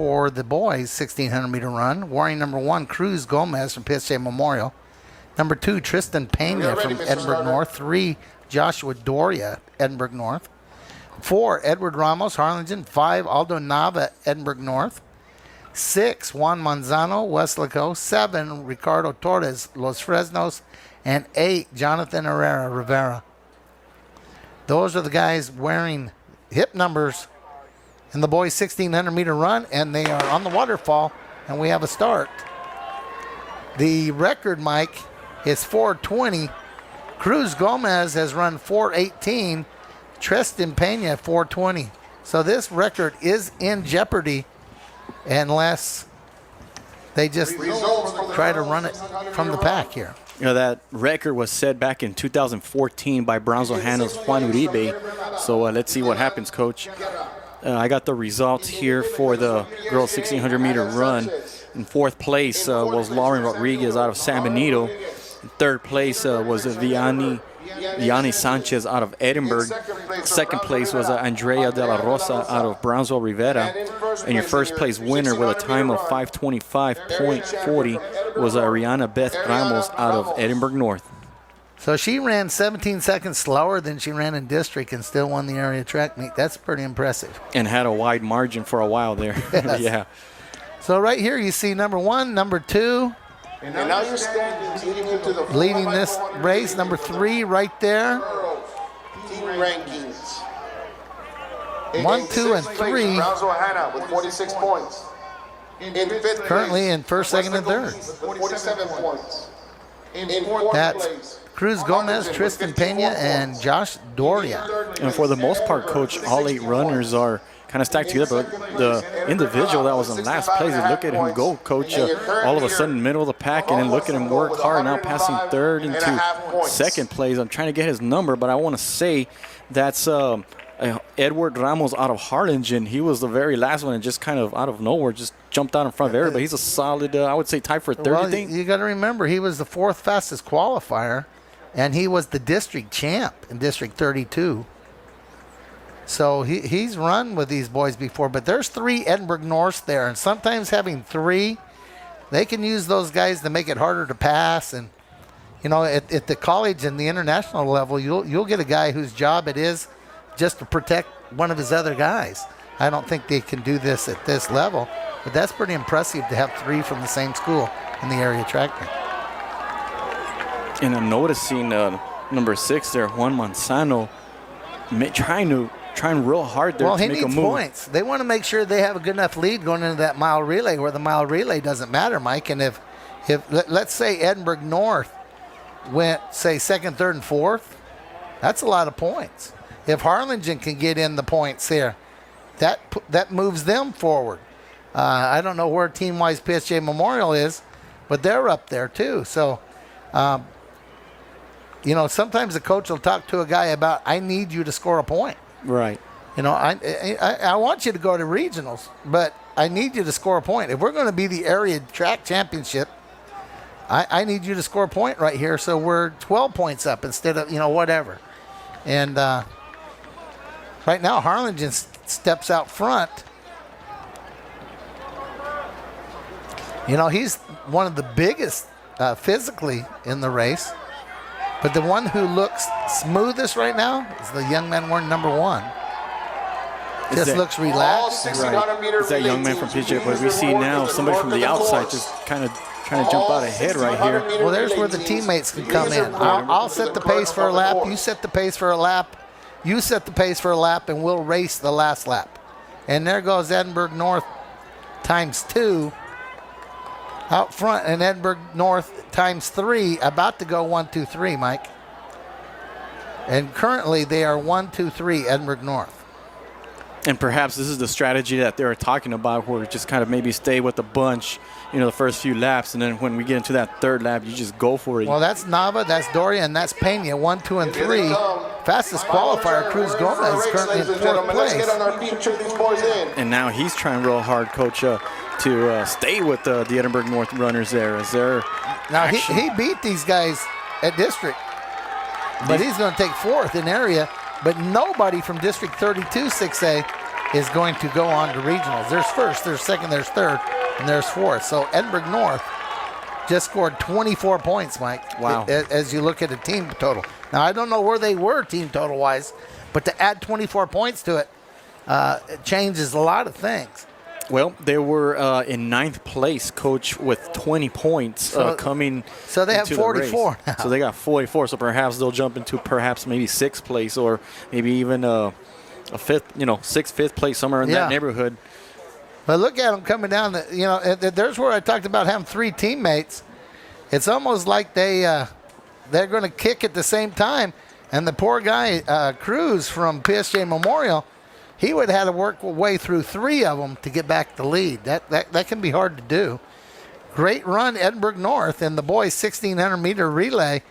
for the boys 1600-meter run. Warring number 1, Cruz Gomez from PSJ Memorial. Number 2, Tristan Pena from Edinburgh North. 3, Joshua Doria, Edinburgh North. 4, Edward Ramos, Harlingen. 5, Aldo Nava, Edinburgh North. 6, Juan Manzano, Weslaco. 7, Ricardo Torres, Los Fresnos. And 8, Jonathan Herrera, Rivera. Those are the guys wearing hip numbers in the boys' 1600-meter run, and they are on the waterfall, and we have a start. The record, Mike, is 4:20. Cruz Gomez has run 4:18. Tristan Pena 4:20. So this record is in jeopardy unless they just try to run it from the pack here. You know, that record was set back in 2014 by Brownsville Hannah's Juan Uribe. So let's see what happens, Coach. I got the results here for the girls 1600-meter run. In 4th place was Lauren Rodriguez out of San Benito. In 3rd place was Vianney Sanchez out of Edinburgh. 2nd place was Andrea De La Rosa out of Brownsville Rivera. And your 1st place winner with a time of 5:25.40 was Ariana Beth Ramos out of Edinburgh North. So she ran 17 seconds slower than she ran in district and still won the area track meet. That's pretty impressive. And had a wide margin for a while there. Yes. Yeah. So right here you see number 1, number 2. And now you're standing leading this race. Number 3 right there. Team rankings. 1, 2, and 3. Brownsville Hannah with 46 points. In 5th currently place, in 1st, 2nd, and 3rd. 47 points. In 4th That's place, Cruz Gomez, Tristan Pena, and Josh Doria. And for the most part, Coach, all 8 runners are kind of stacked together. But the individual that was in last place, look at him go, Coach. All of a sudden, middle of the pack, and then look at him work hard, now passing 3rd into 2nd place. I'm trying to get his number, but I want to say that's Edward Ramos out of Harlingen. He was the very last one and just kind of out of nowhere just jumped out in front of everybody. He's a solid, I would say, tied for 3rd. Well, you got to remember, he was the 4th fastest qualifier, and he was the district champ in District 32. So he's run with these boys before, but there's 3 Edinburgh Norths there, and sometimes having 3, they can use those guys to make it harder to pass. And, you know, at the college and the international level, you'll get a guy whose job it is just to protect one of his other guys. I don't think they can do this at this level, but that's pretty impressive to have 3 from the same school in the area track meet. And I'm noticing number 6 there, Juan Manzano, trying real hard there to make a move. Well, he needs points. They want to make sure they have a good enough lead going into that mile relay where the mile relay doesn't matter, Mike. And if let's say Edinburgh North went, say, 2nd, 3rd, and 4th, that's a lot of points. If Harlingen can get in the points here, that moves them forward. I don't know where team-wise PSJ Memorial is, but they're up there too. So, you know, sometimes the coach will talk to a guy about, I need you to score a point. Right. You know, I want you to go to regionals, but I need you to score a point. If we're going to be the area track championship, I need you to score a point right here so we're 12 points up instead of, you know, whatever. And right now, Harlingen steps out front. You know, he's one of the biggest physically in the race. But the one who looks smoothest right now is the young man wearing number 1. Just looks relaxed. Right. It's that young man from PJ, but we see now somebody from the outside just kind of trying to jump out ahead right here. Well, there's where the teammates can come in. I'll set the pace for a lap. You set the pace for a lap. You set the pace for a lap, and we'll race the last lap. And there goes Edinburgh North times 2 out front, and Edinburgh North times 3 about to go 1, 2, 3, Mike. And currently they are 1, 2, 3 Edinburgh North. And perhaps this is the strategy that they were talking about, where just kind of maybe stay with the bunch, you know, the first few laps, and then when we get into that 3rd lap, you just go for it. Well, that's Nava, that's Doria, and that's Pena, 1, 2, and 3. Fastest qualifier, Cruz Gomez, currently in 4th place. And now he's trying real hard, Coach, to stay with the Edinburgh North runners there. Is there now he beat these guys at district, but he's going to take 4th in area. But nobody from District 32 6A is going to go on to regionals. There's first, there's second, there's third, and there's fourth. So Edinburgh North just scored 24 points, Mike. Wow. As you look at the team total. Now, I don't know where they were team total-wise, but to add 24 points to it, it changes a lot of things. Well, they were in ninth place, Coach, with 20 points coming. So they have into the 44 race. now. So they got 44. So perhaps they'll jump into perhaps maybe sixth place or maybe even a fifth, sixth, fifth place, somewhere in that neighborhood. But look at them coming down. There's where I talked about having three teammates. It's almost like they're going to kick at the same time. And the poor guy, Cruz from PSG Memorial, he would have had to work way through three of them to get back the lead. That can be hard to do. Great run, Edinburgh North, and the boys' 1600-meter relay.